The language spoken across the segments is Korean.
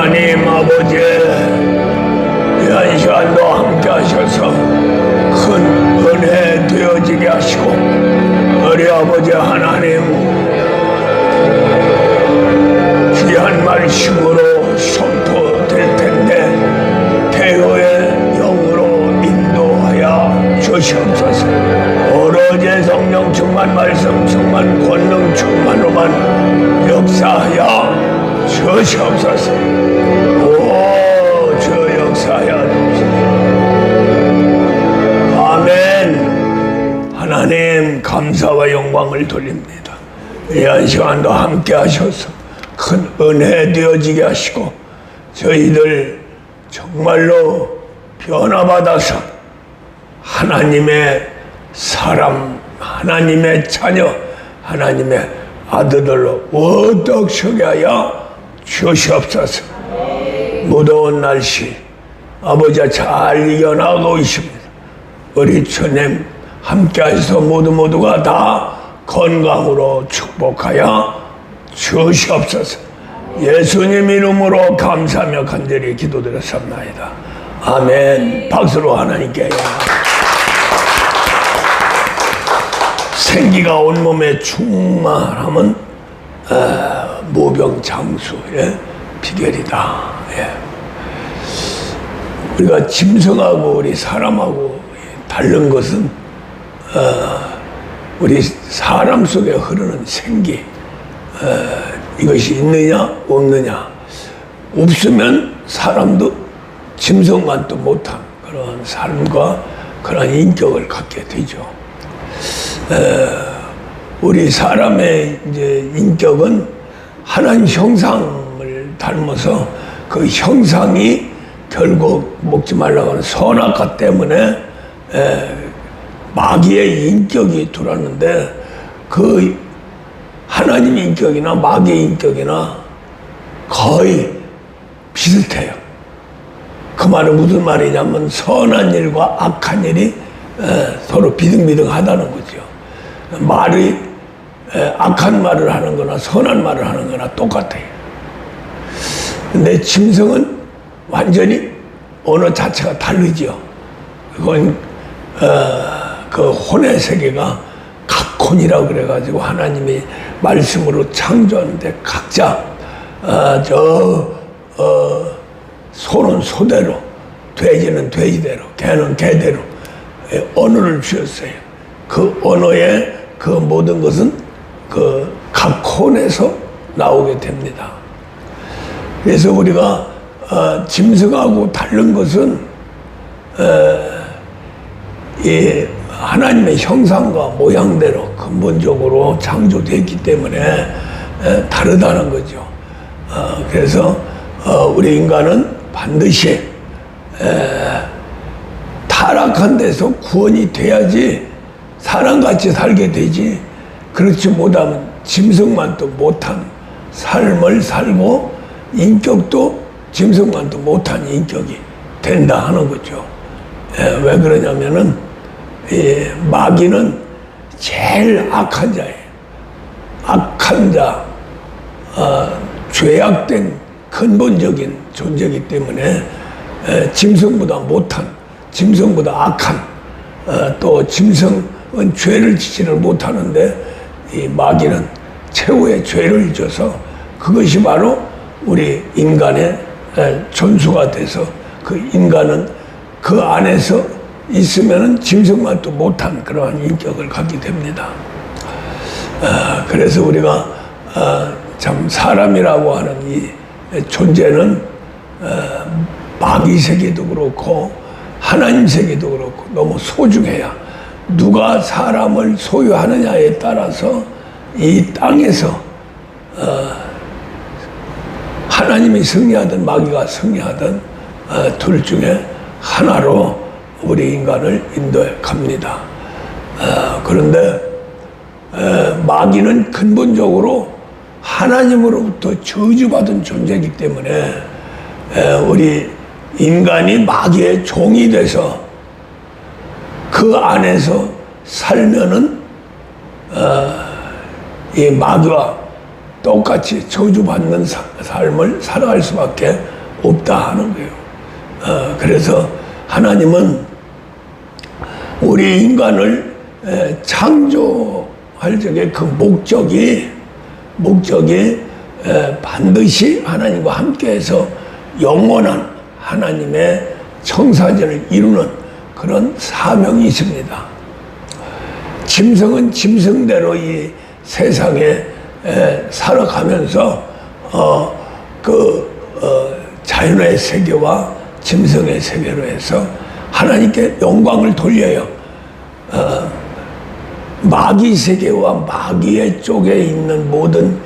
하나님 아버지, 이한 시간도 함께 하셔서 큰 은혜 되어지게 하시고, 우리 아버지 하나님 귀한 말씀으로 선포될 텐데 태호의 영으로 인도하여 주시옵소서. 오로지 성령 충만, 말씀 충만, 권능 충만으로만 역사하여 주시옵소서. 오, 주 역사하여 주시옵소서. 아멘. 하나님 감사와 영광을 돌립니다. 이한 시간도 함께 하셔서 큰 은혜 되어지게 하시고, 저희들 정말로 변화받아서 하나님의 사람, 하나님의 자녀, 하나님의 아들들로 어떡 서게 하여 주시옵소서. 무더운 날씨 아버지가 잘 이겨나가고 있습니다. 우리 주님 함께 하셔서 모두가 다 건강으로 축복하여 주시옵소서. 예수님 이름으로 감사하며 간절히 기도드렸습니다. 아멘. 박수로 하나님께. 생기가 온몸에 충만하면 무병장수의 비결이다. 예. 우리가 짐승하고 우리 사람하고 다른 것은 우리 사람 속에 흐르는 생기, 이것이 있느냐 없느냐, 없으면 사람도 짐승만도 못한 그런 삶과 그런 인격을 갖게 되죠. 우리 사람의 이제 인격은 하나님 형상을 닮아서 그 형상이 결국 먹지 말라고 하는 선악과 때문에 마귀의 인격이 들어왔는데, 그 하나님 인격이나 마귀의 인격이나 거의 비슷해요. 그 말은 무슨 말이냐면 선한 일과 악한 일이 서로 비등비등하다는 거죠. 말이 악한 말을 하는 거나 선한 말을 하는 거나 똑같아요. 근데 짐승은 완전히 언어 자체가 다르죠. 그건 그 혼의 세계가 각혼이라고 그래가지고 하나님이 말씀으로 창조하는데 각자 소는 소대로, 돼지는 돼지대로, 개는 개대로 언어를 주셨어요. 그 언어에 그 모든 것은 그 각혼에서 나오게 됩니다. 그래서 우리가 짐승하고 다른 것은 이 하나님의 형상과 모양대로 근본적으로 창조되었기 때문에 다르다는 거죠. 그래서 우리 인간은 반드시 타락한 데서 구원이 돼야지 사람같이 살게 되지, 그렇지 못하면 짐승만도 못한 삶을 살고 인격도 짐승만도 못한 인격이 된다 하는 거죠. 왜 그러냐면은 마귀는 제일 악한 자예요. 악한 자, 죄악된 근본적인 존재이기 때문에 짐승보다 못한, 짐승보다 악한, 또 짐승은 죄를 지지를 못하는데 이 마귀는 최후의 죄를 져서 그것이 바로 우리 인간의 전수가 돼서 그 인간은 그 안에서 있으면은 짐승만도 못한 그러한 인격을 갖게 됩니다. 그래서 우리가 참 사람이라고 하는 이 존재는 마귀 세계도 그렇고 하나님 세계도 그렇고 너무 소중해야, 누가 사람을 소유하느냐에 따라서 이 땅에서 하나님이 승리하든 마귀가 승리하든 둘 중에 하나로 우리 인간을 인도해 갑니다. 그런데 마귀는 근본적으로 하나님으로부터 저주받은 존재이기 때문에 우리 인간이 마귀의 종이 돼서 그 안에서 살면은 이 마귀와 똑같이 저주받는 삶을 살아갈 수밖에 없다 하는 거예요. 그래서 하나님은 우리 인간을 창조할 적에 그 목적이 반드시 하나님과 함께해서 영원한 하나님의 청사진을 이루는 그런 사명이 있습니다. 짐승은 짐승대로 이 세상에 살아가면서 자연의 세계와 짐승의 세계로 해서 하나님께 영광을 돌려요. 마귀 세계와 마귀의 쪽에 있는 모든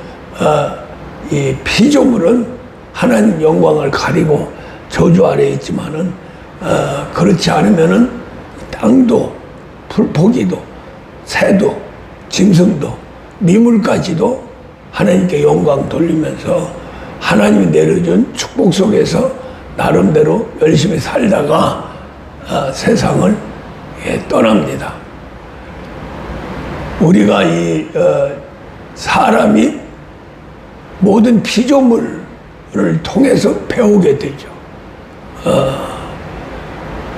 이 피조물은 하나님 영광을 가리고 저주 아래에 있지만은 그렇지 않으면은 땅도 풀포기도 새도 짐승도 미물까지도 하나님께 영광 돌리면서 하나님이 내려준 축복 속에서 나름대로 열심히 살다가 세상을 떠납니다. 우리가 이 사람이 모든 피조물을 통해서 배우게 되죠.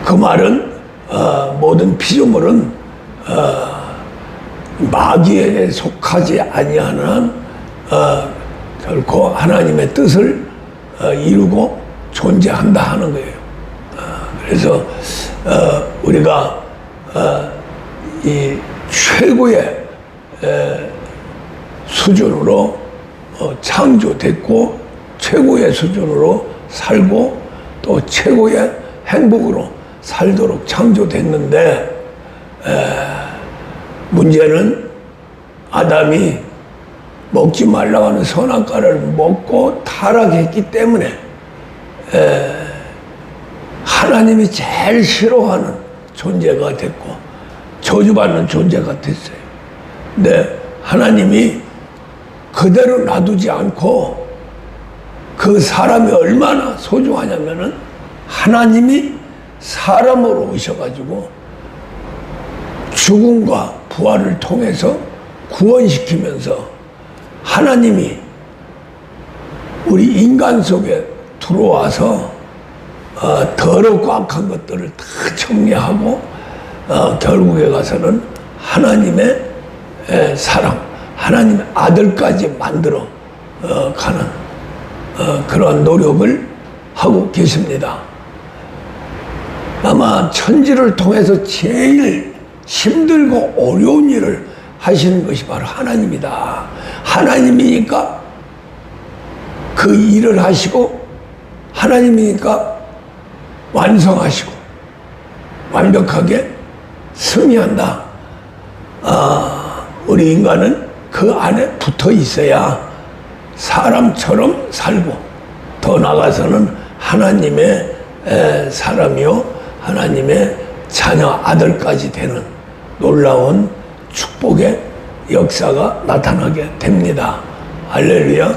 그 말은 모든 피조물은 마귀에 속하지 아니하는 결코 하나님의 뜻을 이루고 존재한다 하는 거예요. 그래서 우리가 이 최고의 수준으로 창조됐고 최고의 수준으로 살고 또 최고의 행복으로 살도록 창조됐는데 문제는 아담이 먹지 말라고 하는 선악과를 먹고 타락했기 때문에 하나님이 제일 싫어하는 존재가 됐고 저주받는 존재가 됐어요. 근데 하나님이 그대로 놔두지 않고 그 사람이 얼마나 소중하냐면은 하나님이 사람으로 오셔가지고 죽음과 부활을 통해서 구원시키면서 하나님이 우리 인간 속에 들어와서 더럽고 악한 것들을 다 정리하고 결국에 가서는 하나님의 사람, 하나님의 아들까지 만들어 가는 그러한 노력을 하고 계십니다. 아마 천지를 통해서 제일 힘들고 어려운 일을 하시는 것이 바로 하나님이다. 하나님이니까 그 일을 하시고 하나님이니까 완성하시고 완벽하게 승리한다. 우리 인간은 그 안에 붙어 있어야 사람처럼 살고 더 나아가서는 하나님의 사람이요 하나님의 자녀 아들까지 되는 놀라운 축복의 역사가 나타나게 됩니다. 할렐루야.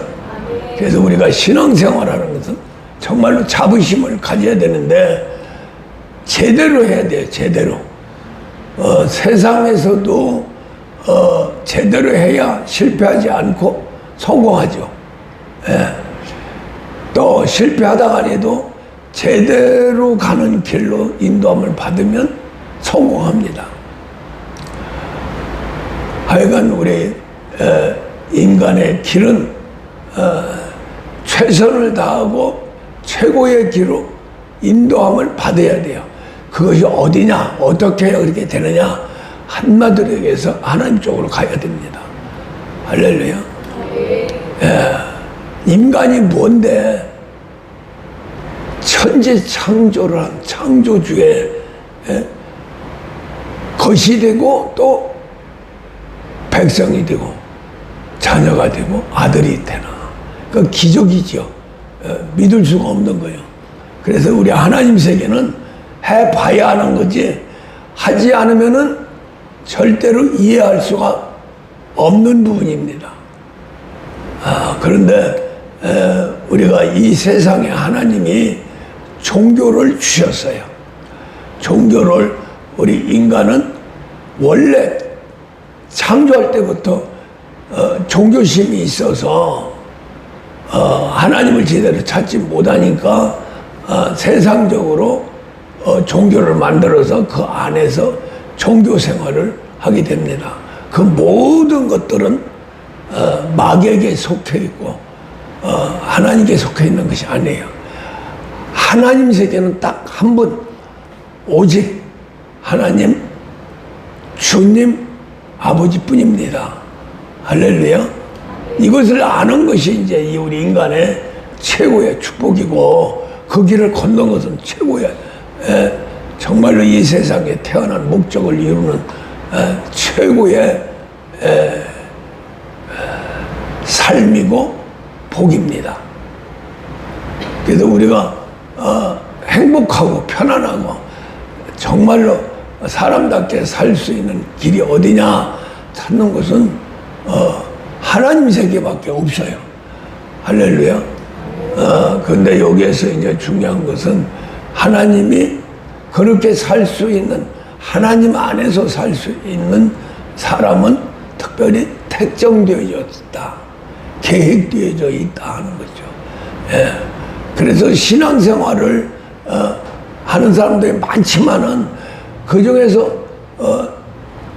그래서 우리가 신앙생활하는 것은 정말로 자부심을 가져야 되는데 제대로 해야 돼요. 제대로. 세상에서도 제대로 해야 실패하지 않고 성공하죠. 또 실패하다가라도 제대로 가는 길로 인도함을 받으면 성공합니다. 하여간 우리 인간의 길은 최선을 다하고 최고의 길로 인도함을 받아야 돼요. 그것이 어디냐, 어떻게 그렇게 되느냐, 한마디로 얘기해서 하나님 쪽으로 가야 됩니다. 할렐루야. 인간이 뭔데 천지 창조를 한 창조주의 것이 되고 또 백성이 되고 자녀가 되고 아들이 되나. 그 기적이죠. 믿을 수가 없는 거예요. 그래서 우리 하나님 세계는 해봐야 하는 거지 하지 않으면은 절대로 이해할 수가 없는 부분입니다. 그런데 우리가 이 세상에 하나님이 종교를 주셨어요. 종교를 우리 인간은 원래 창조할 때부터 종교심이 있어서 하나님을 제대로 찾지 못하니까 세상적으로 종교를 만들어서 그 안에서 종교 생활을 하게 됩니다. 그 모든 것들은 마귀에게 속해 있고 하나님께 속해 있는 것이 아니에요. 하나님 세계는 딱 한 분, 오직 하나님, 주님, 아버지뿐입니다. 할렐루야. 이것을 아는 것이 이제 우리 인간의 최고의 축복이고, 그 길을 걷는 것은 최고의 정말로 이 세상에 태어난 목적을 이루는 최고의 삶이고 복입니다. 그래서 우리가 행복하고 편안하고 정말로 사람답게 살 수 있는 길이 어디냐 찾는 것은 하나님 세계밖에 없어요. 할렐루야. 근데 여기에서 이제 중요한 것은 하나님이 그렇게 살 수 있는, 하나님 안에서 살 수 있는 사람은 특별히 택정되어져 있다, 계획되어져 있다 하는 거죠. 예. 그래서 신앙생활을 하는 사람들이 많지만은 그 중에서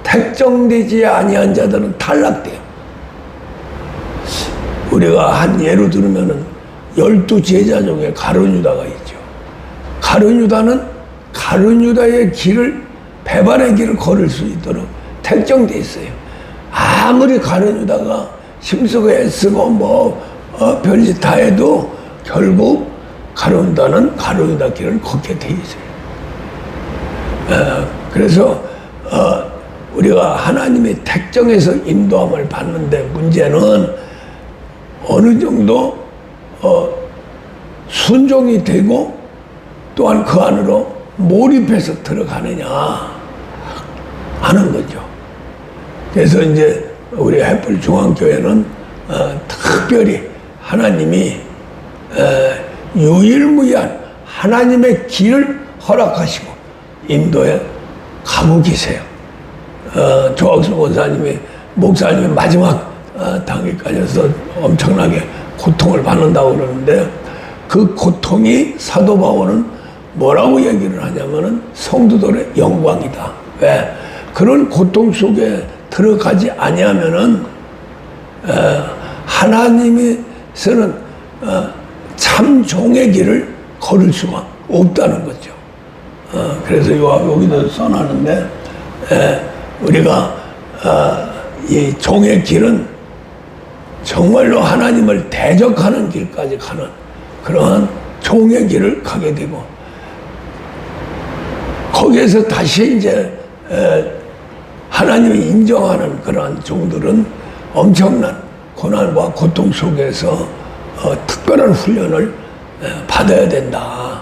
택정되지 아니한 자들은 탈락돼요. 우리가 한 예로 들으면은 12제자 중에 가룟 유다가 있죠. 가룟 유다는 가룟 유다의 길을, 배반의 길을 걸을 수 있도록 택정돼 있어요. 아무리 가룟 유다가 힘쓰고 애쓰고 별짓 다 해도 결국 가룟 유다는 가룟 유다 길을 걷게 돼 있어요. 그래서 우리가 하나님의 택정에서 인도함을 받는데, 문제는 어느 정도 순종이 되고 또한 그 안으로 몰입해서 들어가느냐 하는 거죠. 그래서 이제 우리 햇불 중앙교회는 특별히 하나님이 유일무이한 하나님의 길을 허락하시고 인도에 가고 계세요. 조학순 목사님이 마지막 단계까지서 엄청나게 고통을 받는다고 그러는데, 그 고통이 사도 바울은 뭐라고 얘기를 하냐면은 성도들의 영광이다. 왜? 그런 고통 속에 들어가지 아니하면은 하나님께서는 참 종의 길을 걸을 수가 없다는 거죠. 그래서 여기도 써놨는데, 우리가 이 종의 길은 정말로 하나님을 대적하는 길까지 가는 그러한 종의 길을 가게 되고, 거기에서 다시 이제 하나님이 인정하는 그러한 종들은 엄청난 고난과 고통 속에서 특별한 훈련을 받아야 된다.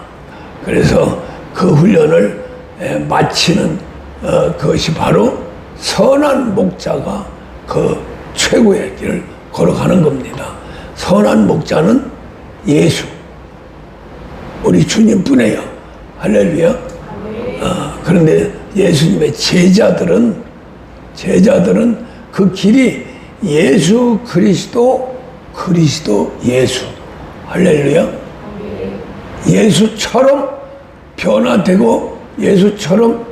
그래서 그 훈련을 마치는 그것이 바로 선한 목자가 그 최고의 길을 걸어가는 겁니다. 선한 목자는 예수, 우리 주님뿐이에요. 할렐루야. 그런데 예수님의 제자들은 그 길이 예수 그리스도 예수. 할렐루야. 예수처럼 변화되고 예수처럼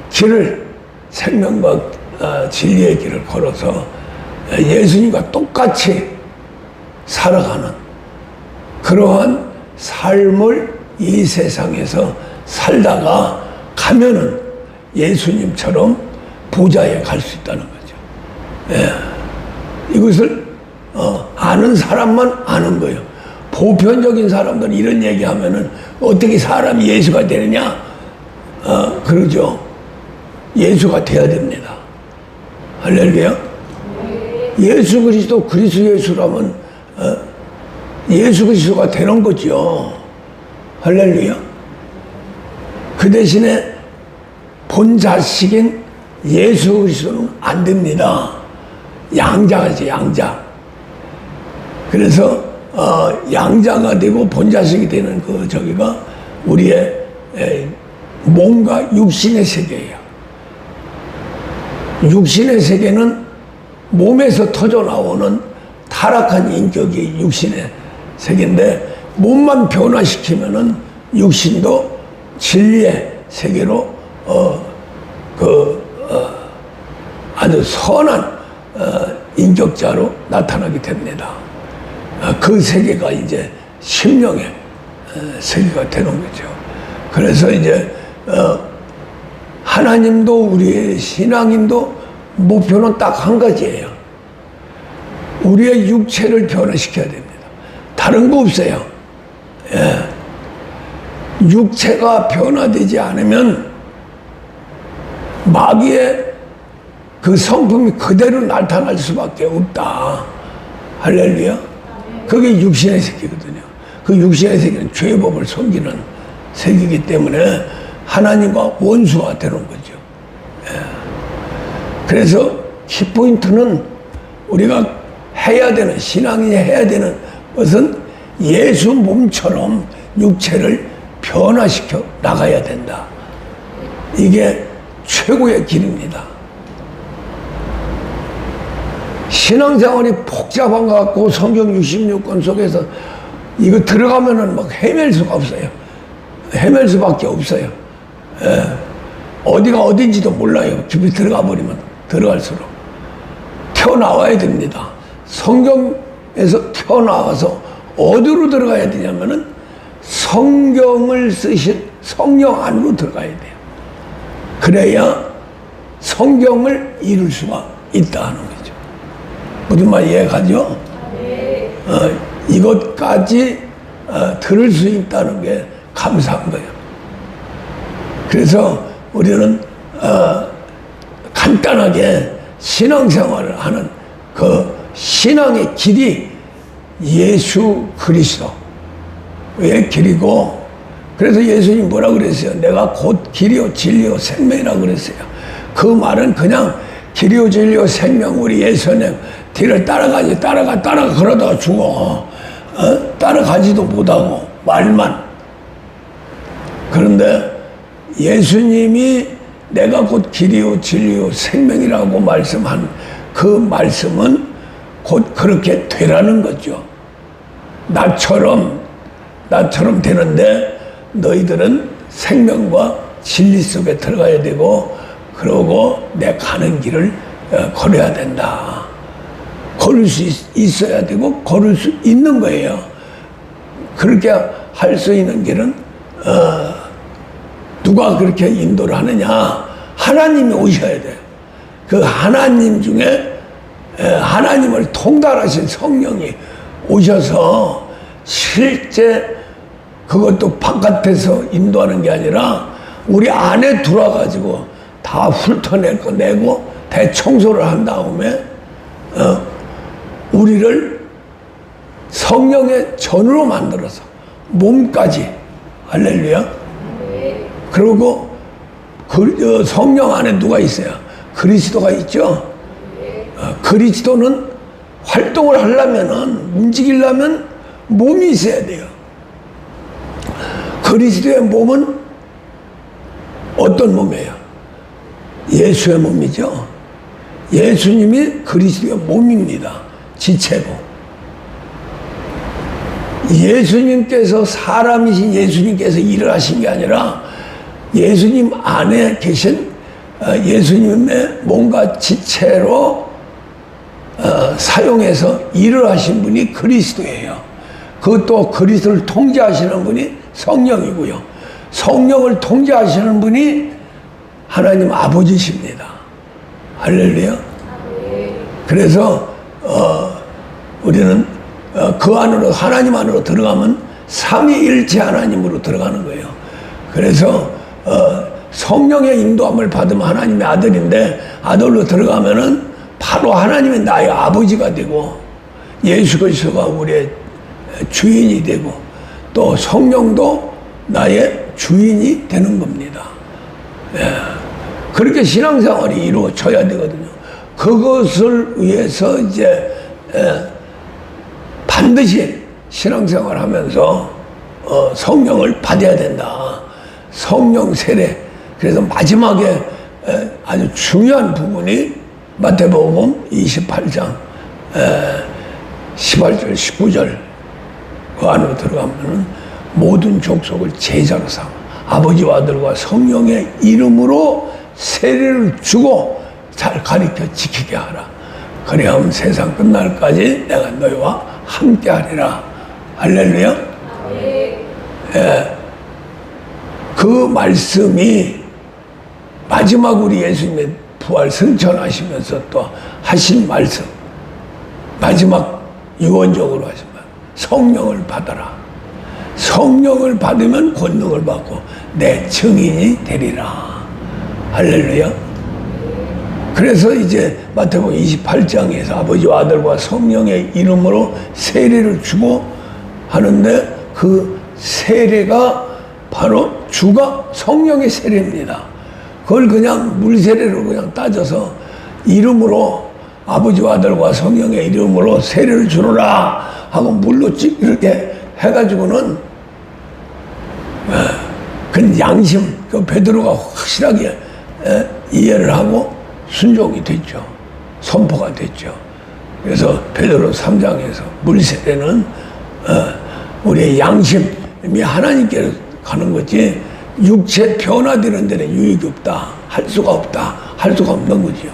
길을, 생명과 진리의 길을 걸어서 예수님과 똑같이 살아가는 그러한 삶을 이 세상에서 살다가 가면은 예수님처럼 부자에 갈 수 있다는 거죠. 예. 이것을 아는 사람만 아는 거예요. 보편적인 사람들은 이런 얘기하면은 어떻게 사람이 예수가 되느냐? 그러죠. 예수가 돼야 됩니다. 할렐루야. 예수 그리스도 예수라면 예수 그리스도가 되는 거죠. 할렐루야. 그 대신에 본 자식인 예수 그리스도는 안 됩니다. 양자가지, 양자. 그래서 양자가 되고 본 자식이 되는 저기가 우리의 몸과 육신의 세계예요. 육신의 세계는 몸에서 터져 나오는 타락한 인격이 육신의 세계인데, 몸만 변화시키면은 육신도 진리의 세계로 아주 선한 인격자로 나타나게 됩니다. 그 세계가 이제 심령의 세계가 되는 거죠. 그래서 이제 하나님도 우리의 신앙인도 목표는 딱 한 가지예요. 우리의 육체를 변화시켜야 됩니다. 다른 거 없어요. 예. 육체가 변화되지 않으면 마귀의 그 성품이 그대로 나타날 수밖에 없다. 할렐루야. 그게 육신의 세계거든요. 그 육신의 세계는 죄의 법을 섬기는 세계이기 때문에 하나님과 원수가 되는 거죠. 예. 그래서 키포인트는 우리가 해야 되는, 신앙인이 해야 되는 것은 예수 몸처럼 육체를 변화시켜 나가야 된다. 이게 최고의 길입니다. 신앙생활이 복잡한 것 같고 성경 66권 속에서 이거 들어가면은 막 헤맬 수가 없어요. 헤맬 수밖에 없어요. 예. 어디가 어딘지도 몰라요. 깊이 들어가 버리면 들어갈수록. 튀어나와야 됩니다. 성경에서 튀어나와서 어디로 들어가야 되냐면은 성경을 쓰신 성령 안으로 들어가야 돼요. 그래야 성경을 이룰 수가 있다 하는 거죠. 무슨 말 이해가죠? 이것까지 들을 수 있다는 게 감사한 거예요. 그래서 우리는 간단하게 신앙생활을 하는 그 신앙의 길이 예수 그리스도의 길이고, 그래서 예수님 뭐라 그랬어요? 내가 곧 길이요 진리요 생명이라고 그랬어요. 그 말은 그냥 길이요 진리요 생명, 우리 예수님 뒤를 따라가 그러다가 죽어. 따라가지도 못하고 말만. 그런데 예수님이 내가 곧 길이요 진리요 생명이라고 말씀한 그 말씀은 곧 그렇게 되라는 거죠. 나처럼 되는데 너희들은 생명과 진리 속에 들어가야 되고, 그러고 내 가는 길을 걸어야 된다. 걸을 수 있어야 되고 걸을 수 있는 거예요. 그렇게 할 수 있는 길은 누가 그렇게 인도를 하느냐? 하나님이 오셔야 돼요. 그 하나님 중에 하나님을 통달하신 성령이 오셔서 실제 그것도 바깥에서 인도하는 게 아니라 우리 안에 들어와가지고 다 훑어내고 대청소를 한 다음에 우리를 성령의 전으로 만들어서 몸까지, 할렐루야. 그리고 성령 안에 누가 있어요? 그리스도가 있죠. 그리스도는 활동을 하려면은, 움직이려면 몸이 있어야 돼요. 그리스도의 몸은 어떤 몸이에요? 예수의 몸이죠. 예수님이 그리스도의 몸입니다. 지체고. 예수님께서, 사람이신 예수님께서 일을 하신 게 아니라 예수님 안에 계신 예수님의 몸과 지체로 사용해서 일을 하신 분이 그리스도예요. 그것도 그리스도를 통제하시는 분이 성령이고요. 성령을 통제하시는 분이 하나님 아버지십니다. 할렐루야. 그래서 우리는 그 안으로, 하나님 안으로 들어가면 삼위일체 하나님으로 들어가는 거예요. 그래서 성령의 인도함을 받으면 하나님의 아들인데, 아들로 들어가면은 바로 하나님이 나의 아버지가 되고 예수 그리스도가 우리의 주인이 되고 또 성령도 나의 주인이 되는 겁니다. 예. 그렇게 신앙생활이 이루어져야 되거든요. 그것을 위해서 이제 반드시 신앙생활 하면서 성령을 받아야 된다. 성령 세례. 그래서 마지막에 아주 중요한 부분이 마태복음 28장 18절 19절 그 안으로 들어가면은 모든 족속을 제자로 삼아 아버지와 아들과 성령의 이름으로 세례를 주고 잘 가르쳐 지키게 하라. 그래야면 세상 끝날까지 내가 너희와 함께 하리라. 할렐루야. 그 말씀이 마지막 우리 예수님의 부활 승천하시면서 또 하신 말씀, 마지막 유언적으로 하신 말, 성령을 받아라. 성령을 받으면 권능을 받고 내 증인이 되리라. 할렐루야. 그래서 이제 마태복음 28장에서 아버지와 아들과 성령의 이름으로 세례를 주고 하는데 그 세례가 바로 주가 성령의 세례입니다. 그걸 그냥 물세례로 그냥 따져서 이름으로 아버지와 아들과 성령의 이름으로 세례를 주노라 하고 물로 찍 이렇게 해가지고는 그 양심, 그 베드로가 확실하게 이해를 하고 순종이 됐죠. 선포가 됐죠. 그래서 베드로 3장에서 물세례는 우리의 양심이 하나님께로 가는 거지 육체 변화되는 데는 유익이 없다. 할 수가 없다. 할 수가 없는 거죠.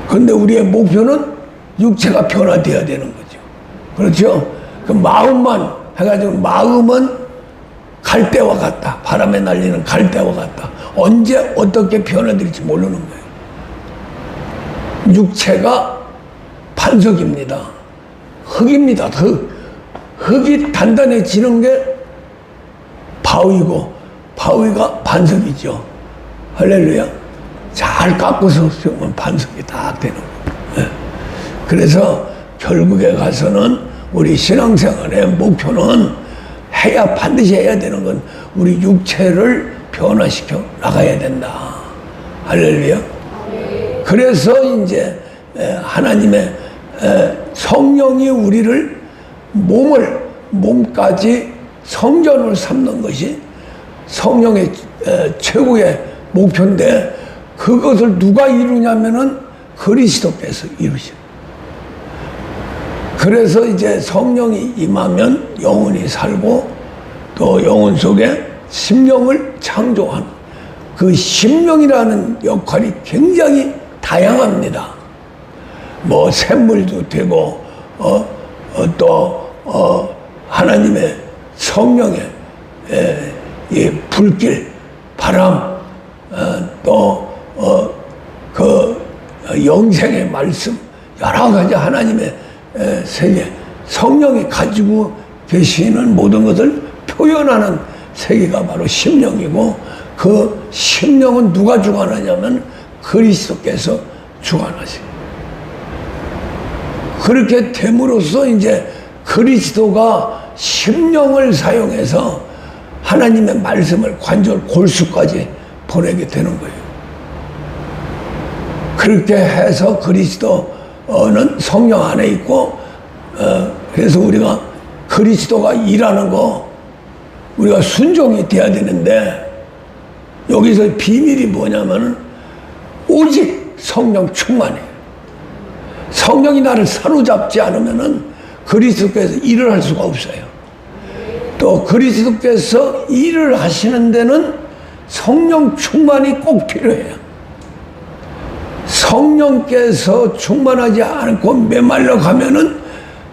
그런데 우리의 목표는 육체가 변화되어야 되는 거죠. 그렇죠? 그 마음만 해가지고 마음은 갈대와 같다. 바람에 날리는 갈대와 같다. 언제 어떻게 변화될지 모르는 거예요. 육체가 반석입니다. 흙입니다. 흙이 단단해지는 게 바위고 바위가 반석이죠. 할렐루야. 잘 깎아서 쓰면 반석이 딱 되는 거예요. 그래서 결국에 가서는 우리 신앙생활의 목표는 반드시 해야 되는 건 우리 육체를 변화시켜 나가야 된다. 할렐루야. 그래서 이제 하나님의 성령이 우리를 몸까지 성전을 삼는 것이 성령의 최고의 목표인데 그것을 누가 이루냐면은 그리스도께서 이루시는. 그래서 이제 성령이 임하면 영혼이 살고 또 영혼 속에 심령을 창조하는 그 심령이라는 역할이 굉장히 다양합니다. 뭐 샘물도 되고 또 하나님의 성령의 이 불길, 바람, 또 그 영생의 말씀, 여러 가지 하나님의 세계, 성령이 가지고 계시는 모든 것을 표현하는 세계가 바로 심령이고 그 심령은 누가 주관하냐면 그리스도께서 주관하세요. 그렇게 됨으로써 이제 그리스도가 심령을 사용해서 하나님의 말씀을 관절 골수까지 보내게 되는 거예요. 그렇게 해서 그리스도는 성령 안에 있고 그래서 우리가 그리스도가 일하는 거 우리가 순종이 돼야 되는데 여기서 비밀이 뭐냐면은 오직 성령 충만이에요. 성령이 나를 사로잡지 않으면은 그리스도께서 일을 할 수가 없어요. 또 그리스도께서 일을 하시는 데는 성령 충만이 꼭 필요해요. 성령께서 충만하지 않고 메말라 가면은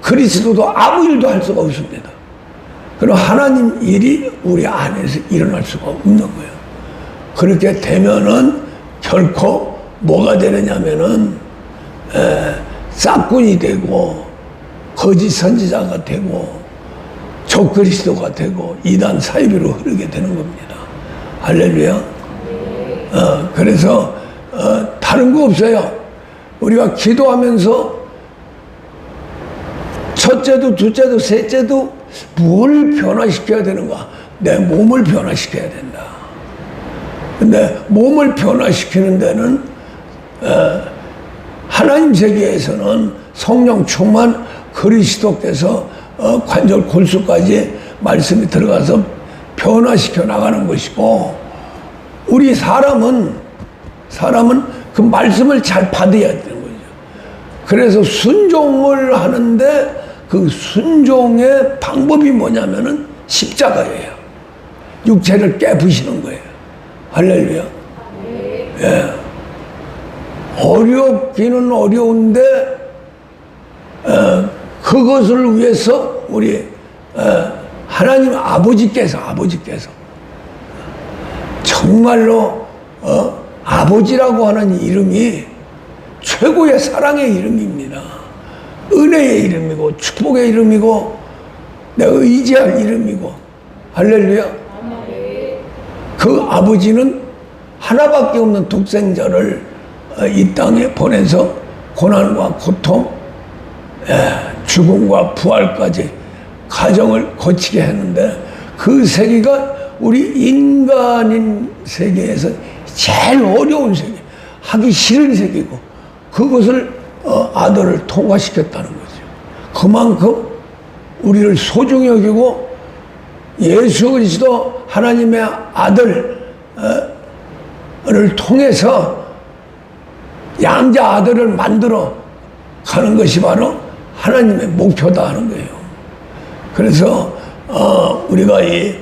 그리스도도 아무 일도 할 수가 없습니다. 그럼 하나님 일이 우리 안에서 일어날 수가 없는 거예요. 그렇게 되면은 결코 뭐가 되느냐면은 싹군이 되고 거짓 선지자가 되고 적그리스도가 되고 이단 사이비로 흐르게 되는 겁니다. 할렐루야. 그래서 다른 거 없어요. 우리가 기도하면서 첫째도 둘째도 셋째도 뭘 변화시켜야 되는가? 내 몸을 변화시켜야 된다. 근데 몸을 변화시키는 데는 하나님 세계에서는 성령 충만 그리스도께서 관절 골수까지 말씀이 들어가서 변화시켜 나가는 것이고 우리 사람은 그 말씀을 잘 받아야 되는 거죠. 그래서 순종을 하는데 그 순종의 방법이 뭐냐면은 십자가예요. 육체를 깨부시는 거예요. 할렐루야. 예. 어렵기는 어려운데 그것을 위해서 우리 하나님 아버지께서 정말로 아버지라고 하는 이름이 최고의 사랑의 이름입니다. 은혜의 이름이고 축복의 이름이고 내가 의지할 이름이고 할렐루야. 그 아버지는 하나밖에 없는 독생자를 이 땅에 보내서 고난과 고통, 죽음과 부활까지 가정을 거치게 했는데 그 세계가 우리 인간인 세계에서 제일 어려운 세계, 하기 싫은 세계고 그것을 아들을 통과시켰다는 거죠. 그만큼 우리를 소중히 여기고 예수 그리스도 하나님의 아들을 통해서 양자 아들을 만들어 가는 것이 바로 하나님의 목표다 하는 거예요. 그래서 우리가 이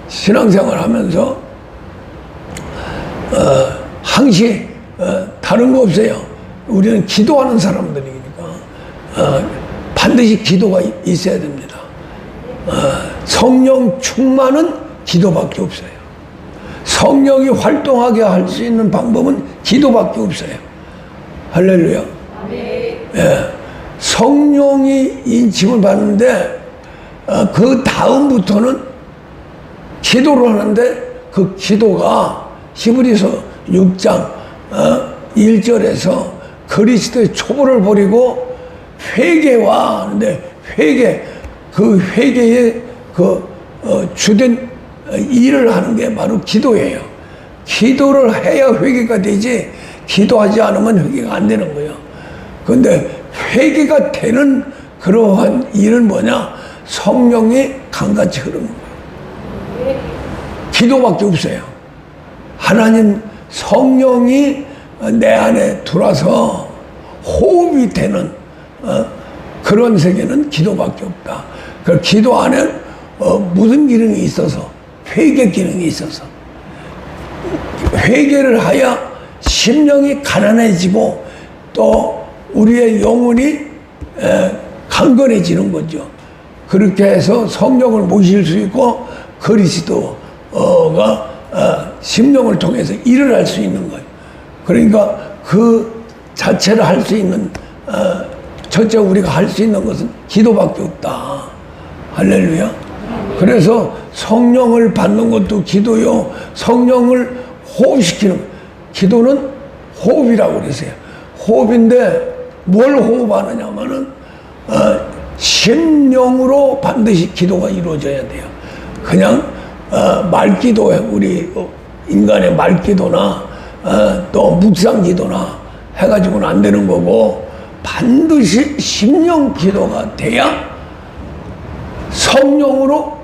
신앙생활 하면서 항시 다른 거 없어요. 우리는 기도하는 사람들이니까 반드시 기도가 있어야 됩니다. 성령 충만은 기도밖에 없어요. 성령이 활동하게 할 수 있는 방법은 기도밖에 없어요. 할렐루야. 예. 성령이 인침을 받는데 그 다음부터는 기도를 하는데 그 기도가 히브리서 6장 1절에서 그리스도의 초보를 버리고 회개와 하는데 그 회개의 주된 일을 하는 게 바로 기도예요. 기도를 해야 회개가 되지 기도하지 않으면 회개가 안 되는 거예요. 그런데 회개가 되는 그러한 일은 뭐냐? 성령이 강같이 흐르는 거예요. 기도밖에 없어요. 하나님 성령이 내 안에 들어와서 호흡이 되는 그런 세계는 기도밖에 없다. 그 기도 안에 무슨 기능이 있어서 회개 기능이 있어서 회개를 하여 심령이 가난해지고 또 우리의 영혼이 강건해지는 거죠. 그렇게 해서 성령을 모실 수 있고 그리스도가 심령을 통해서 일을 할 수 있는 거예요. 그러니까 그 자체를 할 수 있는 첫째 우리가 할 수 있는 것은 기도밖에 없다. 할렐루야. 그래서 성령을 받는 것도 기도요. 성령을 호흡시키는 기도는 호흡이라고 그러세요. 호흡인데 뭘 호흡하느냐면은 심령으로 반드시 기도가 이루어져야 돼요. 그냥 말기도에 우리 인간의 말기도나 또 묵상기도나 해가지고는 안 되는 거고 반드시 심령 기도가 돼야 성령으로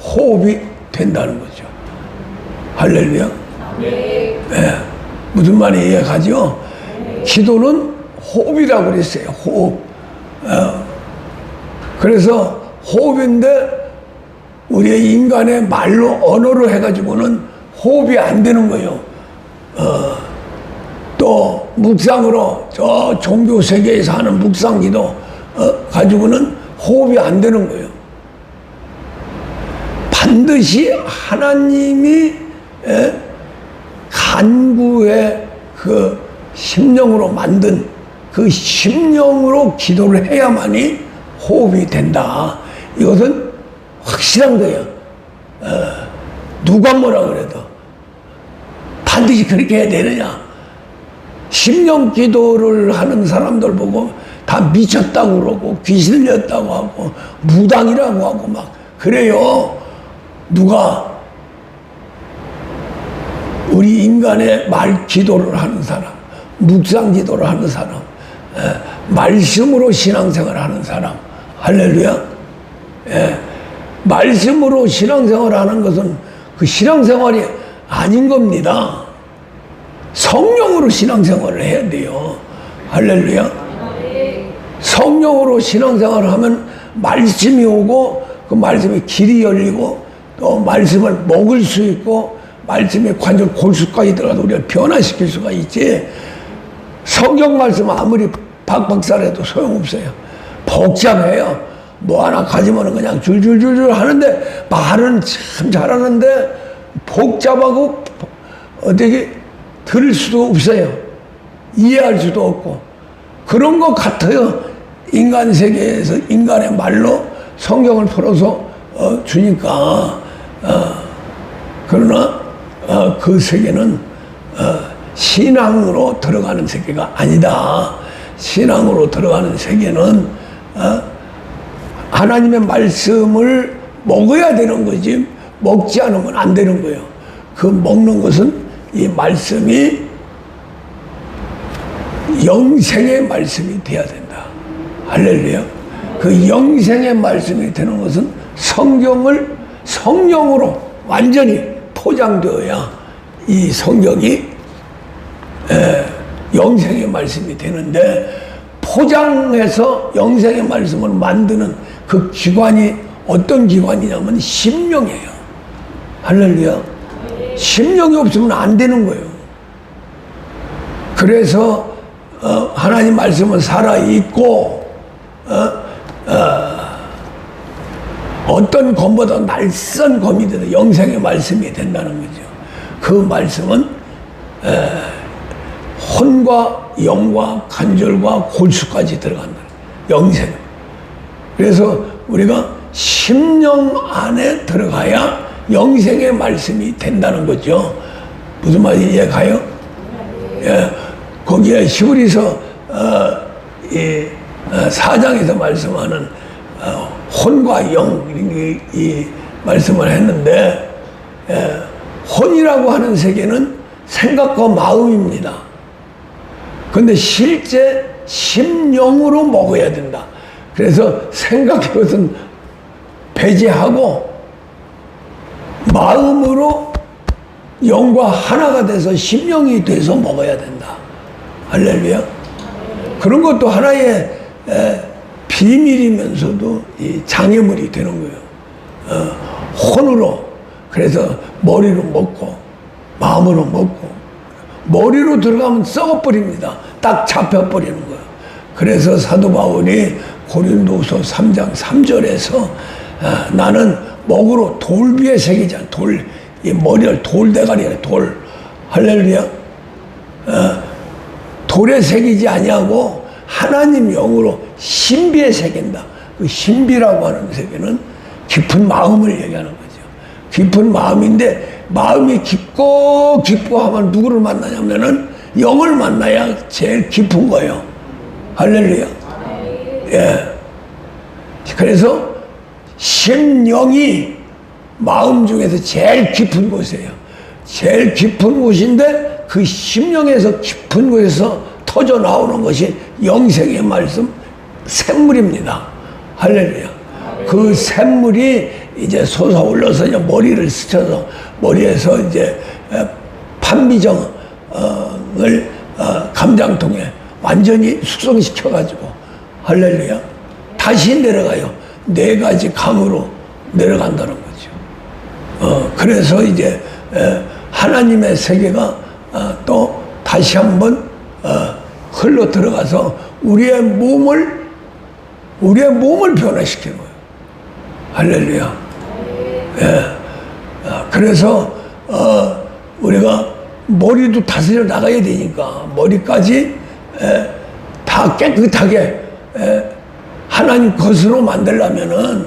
호흡이 된다는 거죠. 할렐루야. 네. 무슨 말이 이해가죠? 기도는 호흡이라고 그랬어요. 호흡. 그래서 호흡인데 우리의 인간의 말로 언어로 해가지고는 호흡이 안 되는 거예요. 또 묵상으로 저 종교 세계에서 하는 묵상기도 가지고는 호흡이 안 되는 거예요. 반드시 하나님이 간구의 그 심령으로 만든 그 심령으로 기도를 해야만이 호흡이 된다. 이것은 확실한 거예요. 누가 뭐라 그래도 반드시 그렇게 해야 되느냐. 심령 기도를 하는 사람들 보고 다 미쳤다고 그러고 귀신 들렸다고 하고 무당이라고 하고 막 그래요. 누가 우리 인간의 말 기도를 하는 사람, 묵상 기도를 하는 사람, 말씀으로 신앙생활을 하는 사람, 할렐루야. 말씀으로 신앙생활을 하는 것은 그 신앙생활이 아닌 겁니다. 성령으로 신앙생활을 해야 돼요. 할렐루야. 성령으로 신앙생활을 하면 말씀이 오고 그 말씀에 길이 열리고 또 말씀을 먹을 수 있고 말씀의 관절 골수까지 들어가서 우리가 변화시킬 수가 있지. 성경 말씀 아무리 박박살해도 소용없어요. 복잡해요. 뭐 하나 가지면 그냥 줄줄줄줄 하는데 말은 참 잘하는데 복잡하고 어떻게 들을 수도 없어요. 이해할 수도 없고 그런 것 같아요. 인간 세계에서 인간의 말로 성경을 풀어서 주니까 그러나 그 세계는 신앙으로 들어가는 세계가 아니다. 신앙으로 들어가는 세계는 하나님의 말씀을 먹어야 되는 거지 먹지 않으면 안 되는 거예요. 그 먹는 것은 이 말씀이 영생의 말씀이 돼야 된다. 할렐루야. 그 영생의 말씀이 되는 것은 성경을 성령으로 완전히 포장되어야 이 성경이 영생의 말씀이 되는데 포장해서 영생의 말씀을 만드는 그 기관이 어떤 기관이냐면 심령이에요. 할렐루야. 심령이 없으면 안 되는 거예요. 그래서 하나님 말씀은 살아있고 어떤 검보다 날선 검이 되는 영생의 말씀이 된다는 거죠. 그 말씀은 혼과 영과 관절과 골수까지 들어간다. 영생. 그래서 우리가 심령 안에 들어가야 영생의 말씀이 된다는 거죠. 무슨 말인지 이해가요? 예, 거기에 히브리서 4장에서 말씀하는 혼과 영 이 말씀을 했는데 혼이라고 하는 세계는 생각과 마음입니다. 그런데 실제 심령으로 먹어야 된다. 그래서 생각의 것은 배제하고 마음으로 영과 하나가 돼서 심령이 돼서 먹어야 된다. 할렐루야. 그런 것도 하나의 비밀이면서도 이 장애물이 되는 거예요. 혼으로 그래서 머리로 먹고 마음으로 먹고 머리로 들어가면 썩어버립니다. 딱 잡혀버리는 거예요. 그래서 사도 바울이 고린도서 3장 3절에서 나는 목으로 돌비에 새기자. 이 머리를 돌대가리에 돌. 할렐루야. 돌에 새기지 아니하고 하나님 영으로 신비에 새긴다. 그 신비라고 하는 세계는 깊은 마음을 얘기하는 거죠. 깊은 마음인데 마음이 깊고 하면 누구를 만나냐면은 영을 만나야 제일 깊은 거예요. 할렐루야. 예. 그래서 심령이 마음 중에서 제일 깊은 곳이에요. 제일 깊은 곳인데 그 심령에서 깊은 곳에서 터져 나오는 것이 영생의 말씀 샘물입니다. 할렐루야. 그 샘물이 이제 솟아올라서 이제 머리를 스쳐서 머리에서 이제 판미정을 감장통에 완전히 숙성시켜가지고 할렐루야. 다시 내려가요. 4가지 강으로 내려간다는 거죠. 그래서 이제 하나님의 세계가 또 다시 한번 흘러 들어가서 우리의 몸을 변화시키는 거예요. 할렐루야. 예. 그래서 우리가 머리도 다스려 나가야 되니까 머리까지 다 깨끗하게 하나님 것으로 만들려면은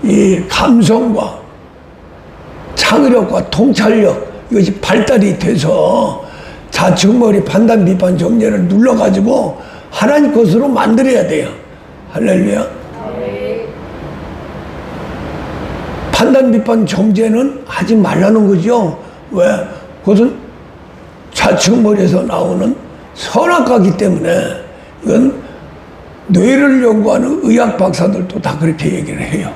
이 감성과 창의력과 통찰력 이것이 발달이 돼서 좌측 머리 판단 비판 정죄를 눌러가지고 하나님 것으로 만들어야 돼요. 할렐루야. 판단 비판 정죄는 하지 말라는 거죠. 왜? 그것은 좌측 머리에서 나오는 선악과이기 때문에 이건 뇌를 연구하는 의학 박사들도 다 그렇게 얘기를 해요.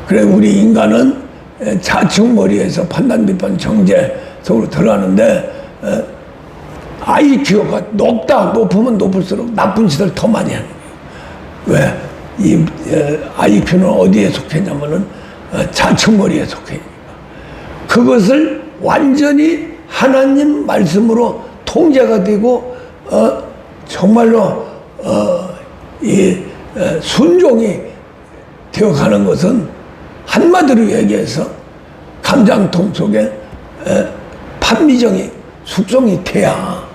그래 우리 인간은 좌측 머리에서 판단, 비판, 정죄 속으로 들어가는데 IQ가 높으면 높을수록 나쁜 짓을 더 많이 하는 거예요. 왜? 이 IQ는 어디에 속했냐면은 좌측 머리에 속해. 그것을 완전히 하나님 말씀으로 통제가 되고 정말로 이 순종이 되어가는 것은 한마디로 얘기해서 감장통 속에 판미정이 숙성이 돼야,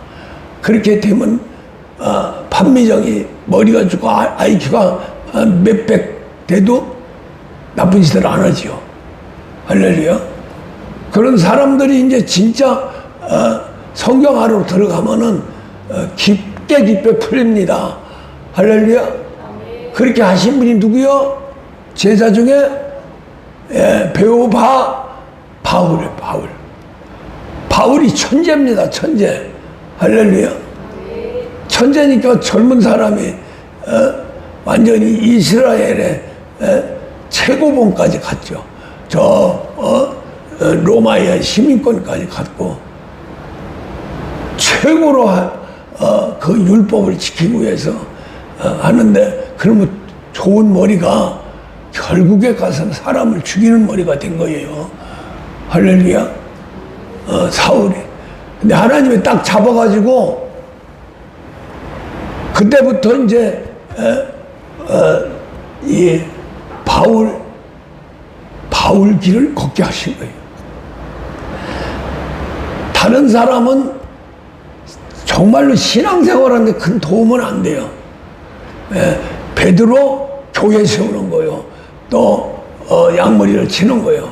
그렇게 되면 판미정이 머리가 죽고 IQ가 몇백 돼도 나쁜 짓을 안 하지요. 할렐루야. 그런 사람들이 이제 진짜 성경 안으로 들어가면은 깊게 풀립니다. 할렐루야. 그렇게 하신 분이 누구요? 제자 중에 배우 바울이에요. 바울이 천재입니다. 천재. 할렐루야. 천재니까 젊은 사람이 완전히 이스라엘의 최고봉까지 갔죠. 로마의 시민권까지 갔고, 최고로 그 율법을 지키기 위해서 하는데, 그러면 좋은 머리가 결국에 가서는 사람을 죽이는 머리가 된 거예요. 할렐루야. 사울이. 근데 하나님이 딱 잡아가지고 그때부터 이제 이 바울 길을 걷게 하신 거예요. 다른 사람은 정말로 신앙생활하는데 큰 도움은 안 돼요. 베드로 교회 세우는 거요. 또 양머리를 치는 거요.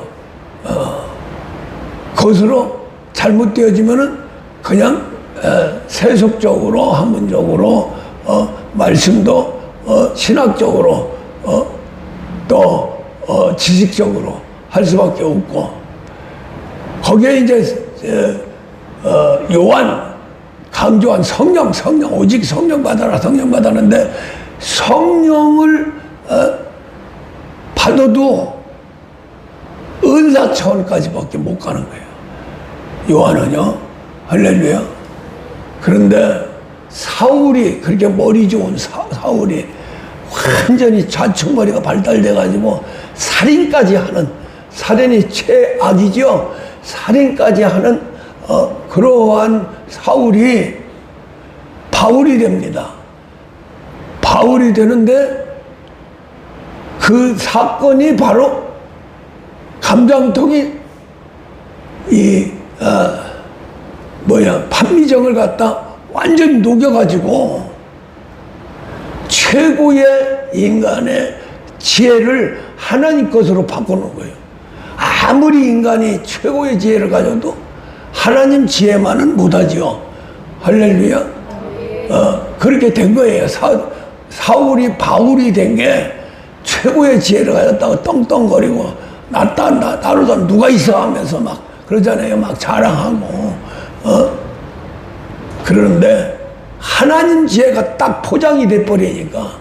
그것으로 잘못되어지면은 그냥 세속적으로, 학문적으로, 말씀도 신학적으로, 또 지식적으로 할 수밖에 없고, 거기에 이제 요한 강조한 성령, 오직 성령 받아라, 성령 받았는데, 성령을 받아도 은사 차원까지밖에 못 가는 거예요. 요한은요. 할렐루야. 그런데 사울이, 그렇게 머리 좋은 사울이 완전히 좌측 머리가 발달돼가지고 살인까지 하는, 살인이 최악이죠. 살인까지 하는 그러한 사울이 바울이 됩니다. 바울이 되는데 그 사건이 바로 감장통이 판미정을 갖다 완전히 녹여가지고 최고의 인간의 지혜를 하나님 것으로 바꾸는 거예요. 아무리 인간이 최고의 지혜를 가져도 하나님 지혜만은 못하지요. 할렐루야. 그렇게 된 거예요. 사울이 바울이 된 게 최고의 지혜를 가졌다고 떵떵거리고 나로다 누가 있어 하면서 막 그러잖아요. 막 자랑하고. 그러는데 하나님 지혜가 딱 포장이 돼버리니까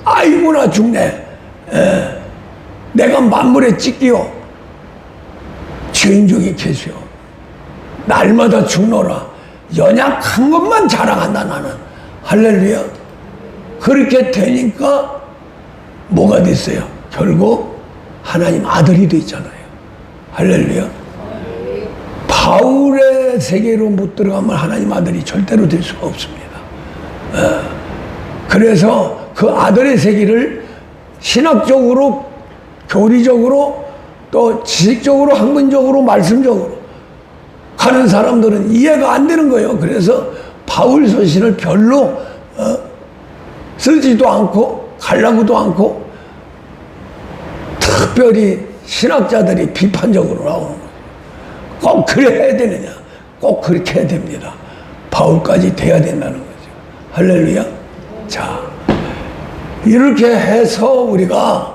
아이고 나 죽네. 내가 만물에 찢기요. 죄인 중에 계시오. 날마다 죽노라. 연약한 것만 자랑한다 나는. 할렐루야. 그렇게 되니까 뭐가 됐어요? 결국 하나님 아들이 됐잖아요. 할렐루야. 바울의 세계로 못 들어가면 하나님 아들이 절대로 될 수가 없습니다. 그래서 그 아들의 세계를 신학적으로, 교리적으로, 또 지식적으로, 학문적으로, 말씀적으로 가는 사람들은 이해가 안 되는 거예요. 그래서 바울 서신을 별로 쓰지도 않고 가려고도 않고, 특별히 신학자들이 비판적으로 나오는 거예요. 꼭 그래 해야 되느냐? 꼭 그렇게 해야 됩니다. 바울까지 돼야 된다는 거죠. 할렐루야. 자, 이렇게 해서 우리가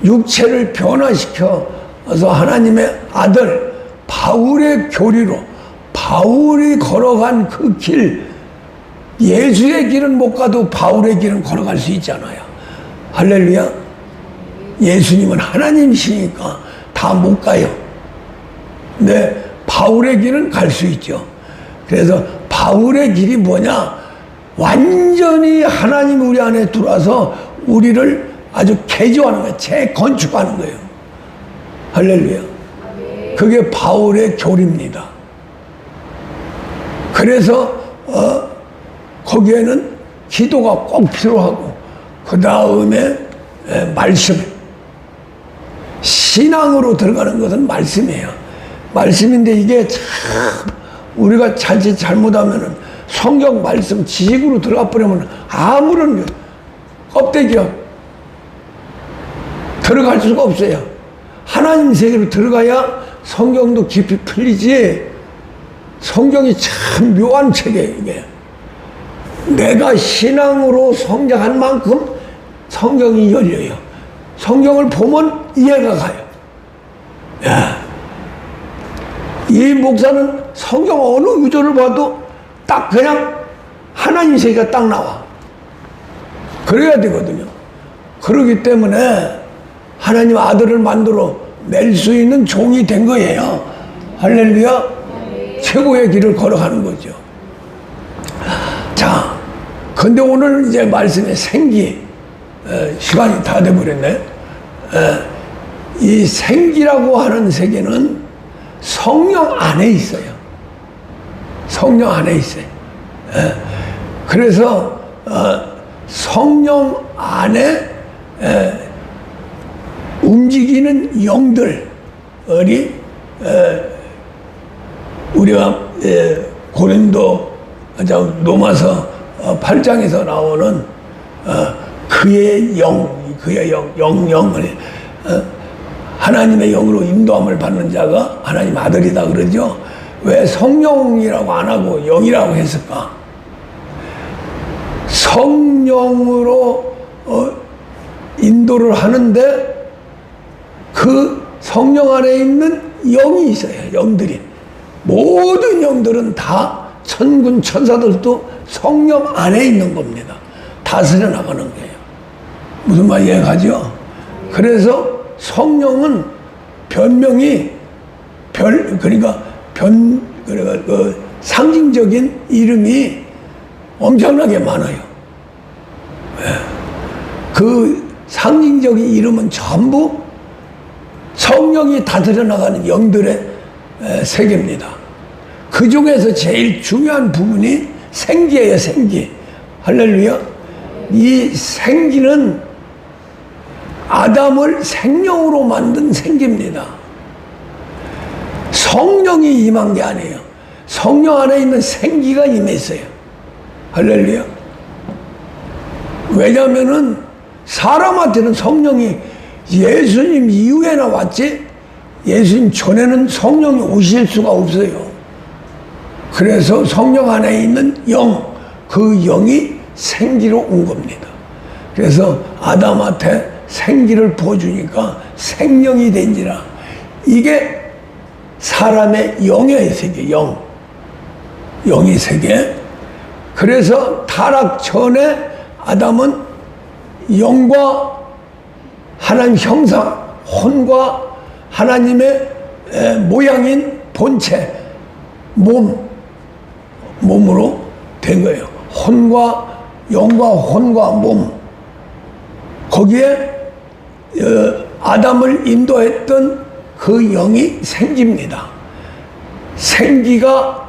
육체를 변화시켜서 하나님의 아들 바울의 교리로, 바울이 걸어간 그 길, 예수의 길은 못 가도 바울의 길은 걸어갈 수 있잖아요. 할렐루야. 예수님은 하나님이시니까 다 못 가요. 근데 바울의 길은 갈 수 있죠. 그래서 바울의 길이 뭐냐? 완전히 하나님 우리 안에 들어와서 우리를 아주 개조하는 거예요. 재건축하는 거예요. 할렐루야. 그게 바울의 교리입니다. 그래서 거기에는 기도가 꼭 필요하고, 그 다음에 말씀. 신앙으로 들어가는 것은 말씀이에요. 말씀인데 이게 참 우리가 자칫 잘못하면은 성경 말씀 지식으로 들어가 버리면 아무런 껍데기야 들어갈 수가 없어요. 하나님 세계로 들어가야 성경도 깊이 풀리지. 성경이 참 묘한 책이에요. 이게 내가 신앙으로 성장한 만큼 성경이 열려요. 성경을 보면 이해가 가요. 야, 이 목사는 성경 어느 구절을 봐도 딱 그냥 하나님 세계가 딱 나와. 그래야 되거든요. 그러기 때문에 하나님 아들을 만들어 낼 수 있는 종이 된 거예요. 할렐루야. 최고의 길을 걸어가는 거죠. 자, 근데 오늘 이제 말씀의 생기, 시간이 다 돼버렸네. 이 생기라고 하는 세계는 성령 안에 있어요. 성령 안에 있어요. 그래서 성령 안에 움직이는 영들이 우리가 고린도 로마서 8장에서 나오는 그의 영을 하나님의 영으로 인도함을 받는 자가 하나님 아들이다 그러죠. 왜 성령이라고 안 하고 영이라고 했을까? 성령으로 인도를 하는데 그 성령 안에 있는 영이 있어요. 영들이. 모든 영들은 다 천군 천사들도 성령 안에 있는 겁니다. 다스려 나가는 거예요. 무슨 말 이해가죠? 그래서 성령은 변명이 그러니까 그 상징적인 이름이 엄청나게 많아요. 그 상징적인 이름은 전부 성령이 다스려 나가는 영들의 세계입니다. 그 중에서 제일 중요한 부분이 생기예요. 생기. 할렐루야. 이 생기는 아담을 생명으로 만든 생기입니다. 성령이 임한 게 아니에요. 성령 안에 있는 생기가 임했어요. 할렐루야. 왜냐하면은 사람한테는 성령이 예수님 이후에 나왔지, 예수님 전에는 성령이 오실 수가 없어요. 그래서 성령 안에 있는 영, 그 영이 생기로 온 겁니다. 그래서 아담한테 생기를 부어주니까 생명이 된지라. 이게 사람의 영의 세계, 영의 세계. 그래서 타락 전에 아담은 영과 하나님 형상, 혼과 하나님의 모양인 본체, 몸으로 된 거예요. 영과 혼과 몸. 거기에 아담을 인도했던 그 영이 생깁니다. 생기가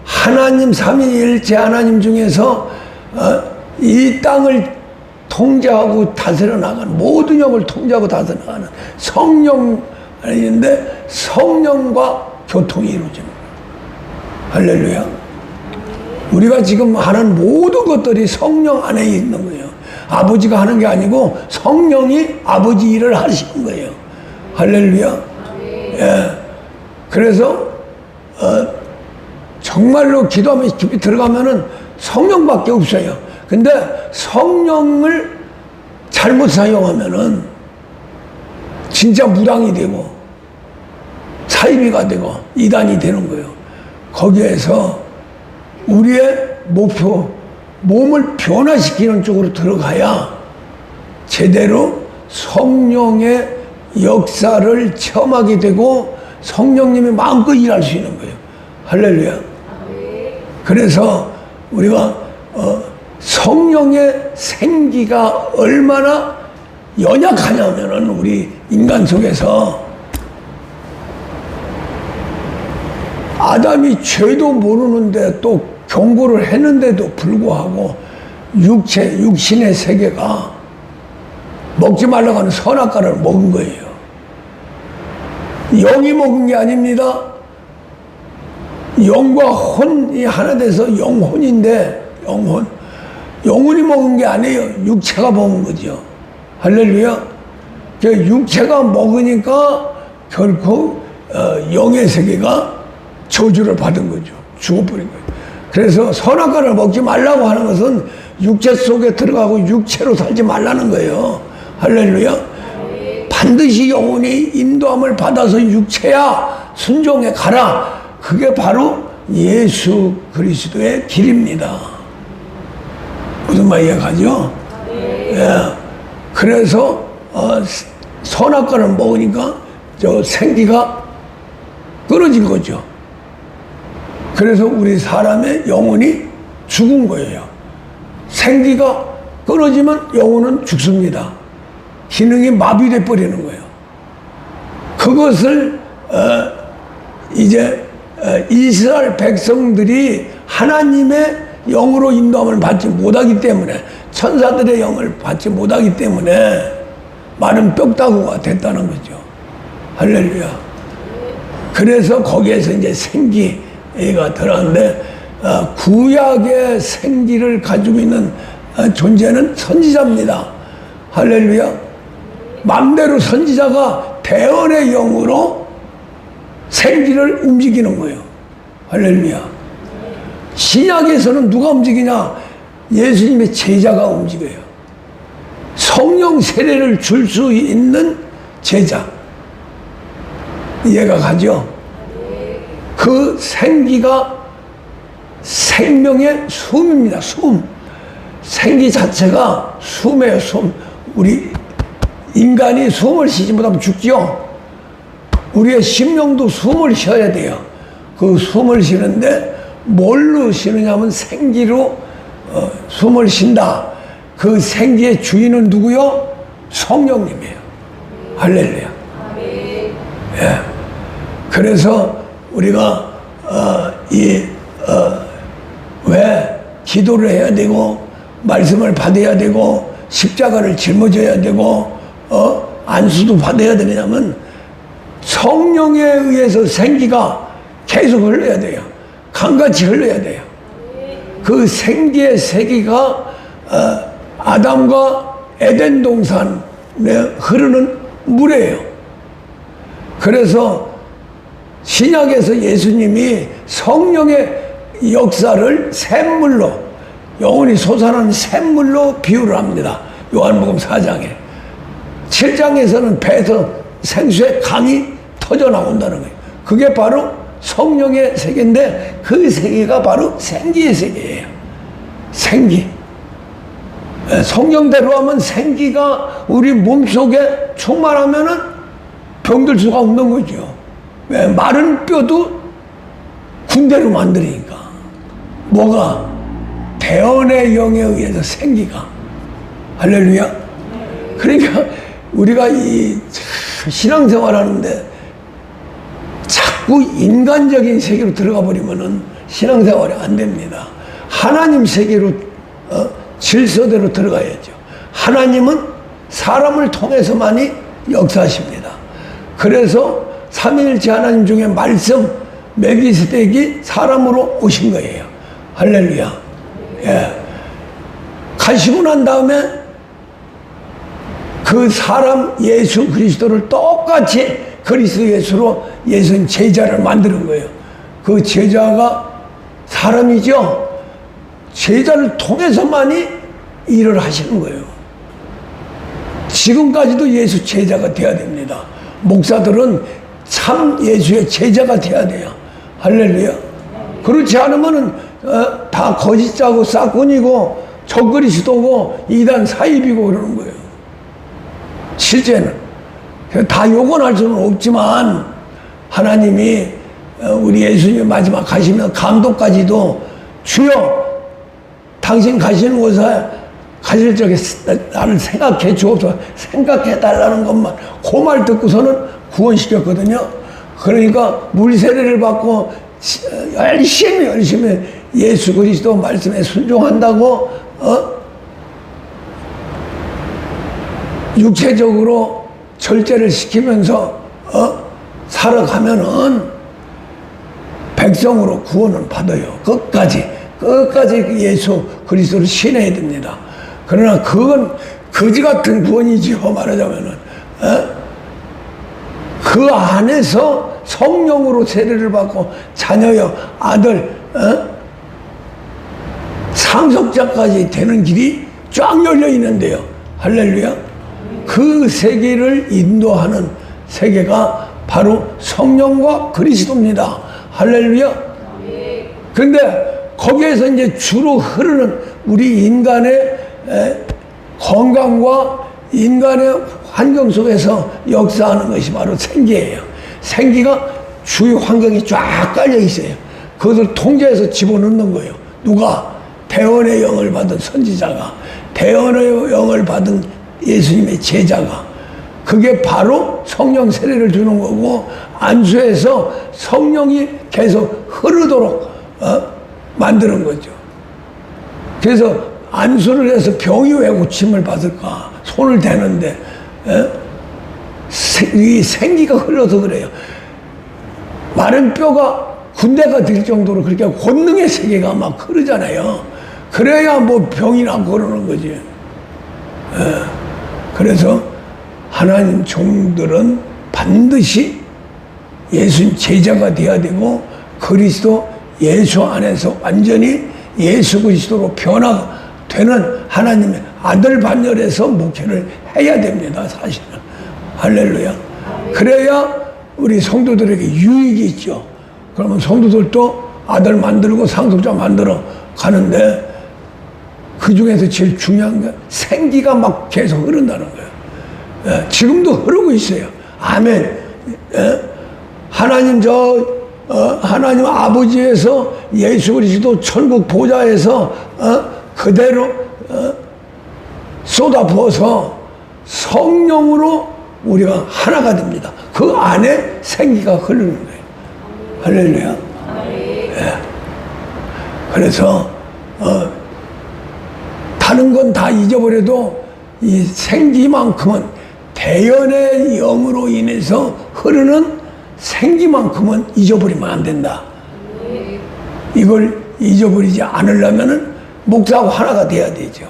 하나님 삼위일체 하나님 중에서 이 땅을 통제하고 다스려 나가는, 모든 영을 통제하고 다스려 나가는 성령인데 성령과 교통이 이루어집니다. 할렐루야. 우리가 지금 하는 모든 것들이 성령 안에 있는 거예요. 아버지가 하는 게 아니고 성령이 아버지 일을 하시는 거예요. 할렐루야. 예. 그래서 정말로 기도하면 깊이 들어가면은 성령밖에 없어요. 근데 성령을 잘못 사용하면은 진짜 무당이 되고 사이비가 되고 이단이 되는 거예요. 거기에서 우리의 목표, 몸을 변화시키는 쪽으로 들어가야 제대로 성령의 역사를 체험하게 되고 성령님이 마음껏 일할 수 있는 거예요. 할렐루야. 그래서 우리가 성령의 생기가 얼마나 연약하냐면은 우리 인간 속에서 아담이 죄도 모르는데 또 경고를 했는데도 불구하고 육신의 세계가 먹지 말라고 하는 선악과를 먹은 거예요. 영이 먹은 게 아닙니다. 영과 혼이 하나 돼서 영혼인데 영혼이 먹은 게 아니에요. 육체가 먹은 거죠. 할렐루야. 육체가 먹으니까 결코 영의 세계가 저주를 받은 거죠. 죽어버린 거예요. 그래서 선악과를 먹지 말라고 하는 것은 육체 속에 들어가고 육체로 살지 말라는 거예요. 할렐루야. 반드시 영혼이 인도함을 받아서 육체야 순종해 가라. 그게 바로 예수 그리스도의 길입니다. 무슨 말 이해가죠? 예. 그래서 선악과를 먹으니까 저 생기가 끊어진 거죠. 그래서 우리 사람의 영혼이 죽은 거예요. 생기가 끊어지면 영혼은 죽습니다. 기능이 마비돼 버리는 거예요. 그것을 이제 이스라엘 백성들이 하나님의 영으로 인도함을 받지 못하기 때문에, 천사들의 영을 받지 못하기 때문에 마른 뼈다구가 됐다는 거죠. 할렐루야. 그래서 거기에서 이제 생기가 들어갔는데, 구약의 생기를 가지고 있는 존재는 선지자입니다. 할렐루야. 맘대로 선지자가 대언의 영으로 생기를 움직이는 거예요. 할렐루야. 신약에서는 누가 움직이냐? 예수님의 제자가 움직여요. 성령 세례를 줄 수 있는 제자. 이해가 가죠? 그 생기가 생명의 숨입니다. 숨. 생기 자체가 숨이에요. 숨. 우리 인간이 숨을 쉬지 못하면 죽지요. 우리의 심령도 숨을 쉬어야 돼요. 그 숨을 쉬는데 뭘로 쉬느냐면 생기로 숨을 쉰다. 그 생기의 주인은 누구요? 성령님이에요. 할렐루야. 예. 그래서 우리가 왜 기도를 해야 되고 말씀을 받아야 되고 십자가를 짊어져야 되고 안수도 받아야 되냐면 성령에 의해서 생기가 계속 흘러야 돼요. 강같이 흘러야 돼요. 그 생기의 세기가 아담과 에덴 동산에 흐르는 물이에요. 그래서 신약에서 예수님이 성령의 역사를 샘물로, 영혼이 솟아나는 샘물로 비유를 합니다. 요한복음 4장에. 7장에서는 배에서 생수의 강이 터져 나온다는 거예요. 그게 바로 성령의 세계인데 그 세계가 바로 생기의 세계예요. 생기. 성령대로 하면 생기가 우리 몸속에 충만하면은 병들 수가 없는 거죠. 왜? 마른 뼈도 군대로 만드니까. 뭐가? 대언의 영에 의해서 생기가. 할렐루야. 그러니까 우리가 이 신앙생활 하는데 자꾸 인간적인 세계로 들어가 버리면은 신앙생활이 안 됩니다. 하나님 세계로 질서대로 들어가야죠. 하나님은 사람을 통해서만이 역사하십니다. 그래서 삼위일체 하나님 중에 말씀 멜기세덱이 사람으로 오신 거예요. 할렐루야. 예. 가시고 난 다음에 그 사람 예수 그리스도를 똑같이 그리스도 예수로 예수님 제자를 만드는 거예요. 그 제자가 사람이죠. 제자를 통해서만이 일을 하시는 거예요. 지금까지도 예수 제자가 돼야 됩니다. 목사들은 참 예수의 제자가 돼야 돼요. 할렐루야. 그렇지 않으면은 다 거짓자고 싹군이고 적그리스도고 이단 사입이고 그러는 거예요. 실제는. 다 요건할 수는 없지만 하나님이 우리 예수님 마지막 가시면 감독까지도 주여 당신 가시는 곳에 가실 적에 나를 생각해 주옵소서 생각해 달라는 것만 그 말 듣고서는 구원시켰거든요. 그러니까 물세례를 받고 열심히 예수 그리스도 말씀에 순종한다고 육체적으로 절제를 시키면서 살아가면은 백성으로 구원을 받아요. 끝까지 예수 그리스도를 신해야 됩니다. 그러나 그건 거지 같은 구원이지요. 말하자면은 그 안에서 성령으로 세례를 받고 자녀여 아들 상속자까지 되는 길이 쫙 열려 있는데요. 할렐루야. 그 세계를 인도하는 세계가 바로 성령과 그리스도입니다. 할렐루야. 그런데 거기에서 이제 주로 흐르는 우리 인간의 건강과 인간의 환경 속에서 역사하는 것이 바로 생기예요. 생기가 주위 환경이 쫙 깔려 있어요. 그것을 통제해서 집어넣는 거예요. 누가? 대언의 영을 받은 선지자가, 대언의 영을 받은 예수님의 제자가. 그게 바로 성령 세례를 주는 거고 안수해서 성령이 계속 흐르도록 만드는 거죠. 그래서 안수를 해서 병이 왜 고침을 받을까? 손을 대는데 이 생기가 흘러서 그래요. 마른 뼈가 군대가 될 정도로 그렇게 권능의 세계가 막 흐르잖아요. 그래야 뭐 병이 나고 그러는 거지. 그래서 하나님 종들은 반드시 예수님 제자가 되어야 되고 그리스도 예수 안에서 완전히 예수 그리스도로 변화되는 하나님의 아들 반열에서 목회를 해야 됩니다. 사실은. 할렐루야. 그래야 우리 성도들에게 유익이 있죠. 그러면 성도들도 아들 만들고 상속자 만들어 가는데 그 중에서 제일 중요한 게 생기가 막 계속 흐른다는 거예요. 지금도 흐르고 있어요. 아멘. 하나님 하나님 아버지에서 예수 그리스도 천국 보좌에서 그대로 쏟아부어서 성령으로 우리가 하나가 됩니다. 그 안에 생기가 흐르는 거예요. 할렐루야. 그래서 다른 건 다 잊어버려도 이 생기만큼은 대언의 영으로 인해서 흐르는 생기만큼은 잊어버리면 안 된다. 이걸 잊어버리지 않으려면은 목사하고 하나가 돼야 되죠.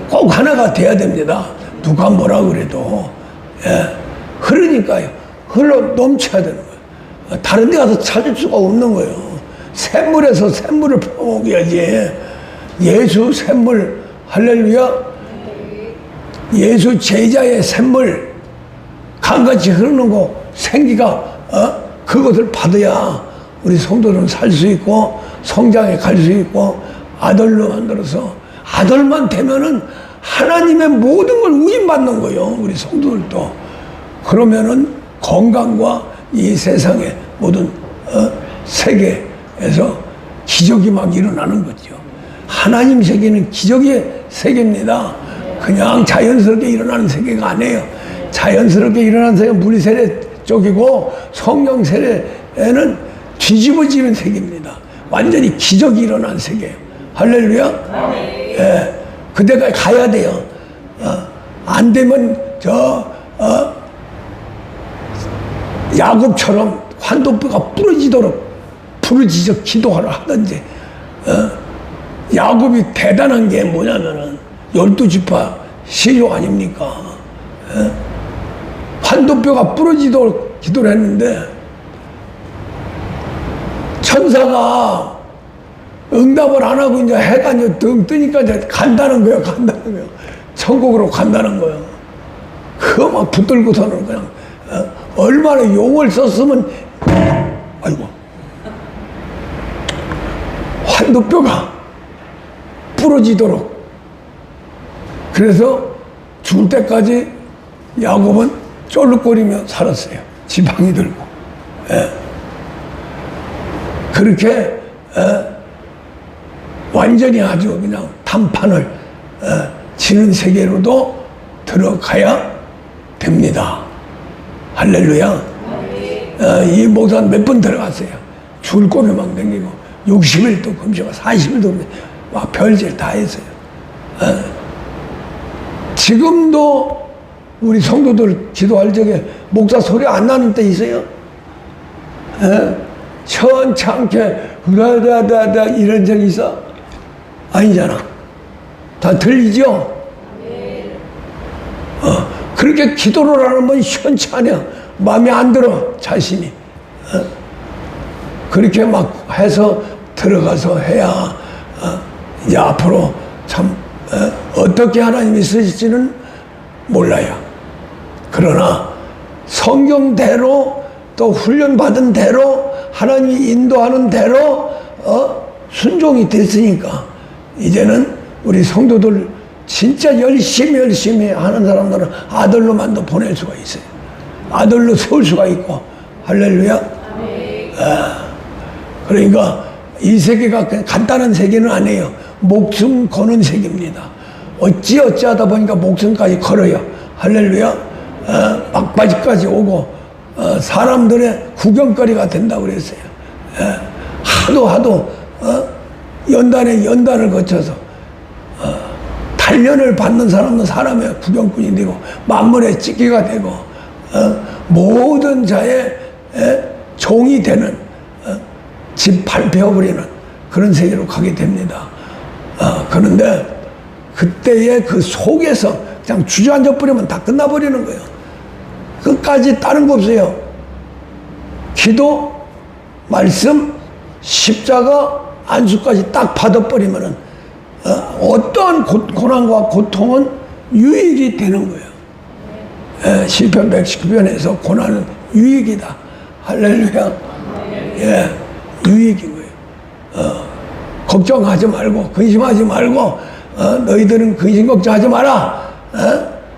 꼭 하나가 돼야 됩니다. 누가 뭐라 그래도 흐르니까요. 흘러 넘쳐야 되는 거예요. 다른 데 가서 찾을 수가 없는 거예요. 샘물에서 샘물을 퍼먹여야지. 예수 샘물, 할렐루야. 예수 제자의 샘물 강같이 흐르는 거 생기가 그것을 받아야 우리 성도들은 살 수 있고 성장에 갈 수 있고 아들로 만들어서 아들만 되면은 하나님의 모든 걸 우임받는 거예요. 우리 성도들도. 그러면은 건강과 이 세상의 모든 세계에서 기적이 막 일어나는 거죠. 하나님 세계는 기적의 세계입니다. 그냥 자연스럽게 일어나는 세계가 아니에요. 자연스럽게 일어나는 세계는 물세례 쪽이고 성령 세례에는 뒤집어지는 세계입니다. 완전히 기적이 일어난 세계예요. 할렐루야. 그때까지 가야 돼요. 안 되면 야곱처럼 환도뼈가 부러지도록 부르짖어 기도하라 하든지. 야곱이 대단한 게 뭐냐면은 12지파 시조 아닙니까? 환도뼈가 부러지도록 기도를 했는데 천사가 응답을 안 하고 이제 해가 이제 등 뜨니까 이제 간다는 거예요. 천국으로 간다는 거예요. 그거 막 붙들고서는 그냥 얼마나 용을 썼으면 아이고 환도뼈가 부러지도록. 그래서 죽을 때까지 야곱은 쫄룩거리며 살았어요. 지팡이 들고. 예. 그렇게 완전히 아주 그냥 단판을 치는 세계로도 들어가야 됩니다. 할렐루야. 이 목사는 몇 번 들어갔어요. 줄 꼬매 막 댕기고 60일도 금식하고 40일도 막 별짓 다 했어요. 지금도 우리 성도들 기도할 적에 목사 소리 안 나는 때 있어요. 천창게 으라다다다 이런 적 있어? 아니잖아. 다 들리죠? 그렇게 기도를 하는 건 시원찮아. 마음에 안 들어, 자신이. 그렇게 막 해서 들어가서 해야 이제 앞으로 참 어떻게 하나님이 쓰실지는 몰라요. 그러나 성경대로 또 훈련받은 대로 하나님이 인도하는 대로 순종이 됐으니까 이제는 우리 성도들 진짜 열심히 하는 사람들은 아들로만도 보낼 수가 있어요. 아들로 세울 수가 있고. 할렐루야. 그러니까 이 세계가 간단한 세계는 아니에요. 목숨 거는 세계입니다. 어찌하다 보니까 목숨까지 걸어요. 할렐루야. 막바지까지 오고 사람들의 구경거리가 된다고 그랬어요. 하도 연단에 연단을 거쳐서 단련을 받는 사람은 사람의 구경꾼이 되고 만물의 찢기가 되고 모든 자의 종이 되는 집 밟혀버리는 그런 세계로 가게 됩니다. 그런데 그때의 그 속에서 그냥 주저앉아 버리면 다 끝나버리는 거예요. 끝까지 다른 거 없어요. 기도, 말씀, 십자가, 안수까지 딱 받아버리면은 어떠한 고난과 고통은 유익이 되는 거예요. 시편 119편에서 고난은 유익이다. 할렐루야. 예, 유익인 거예요. 걱정하지 말고 근심하지 말고 너희들은 근심 걱정하지 마라.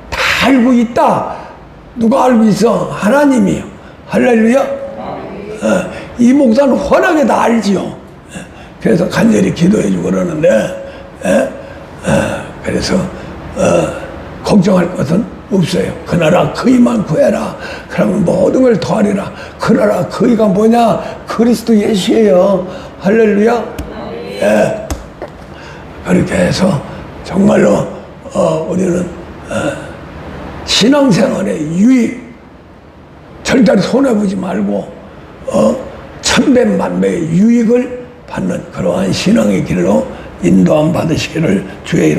다 알고 있다. 누가 알고 있어? 하나님이요. 할렐루야. 이 목사는 훤하게 다 알지요. 그래서 간절히 기도해주고 그러는데 그래서 걱정할 것은 없어요. 그 나라 그이만 구해라. 그러면 모든 걸 더하리라. 그 나라 그이가 뭐냐? 그리스도 예수예요. 할렐루야. 예. 그렇게 해서 정말로 우리는 신앙생활의 유익 절대로 손해보지 말고 천배 만배의 유익을 받는 그러한 신앙의 길로 인도함 받으시기를 주의 이름으로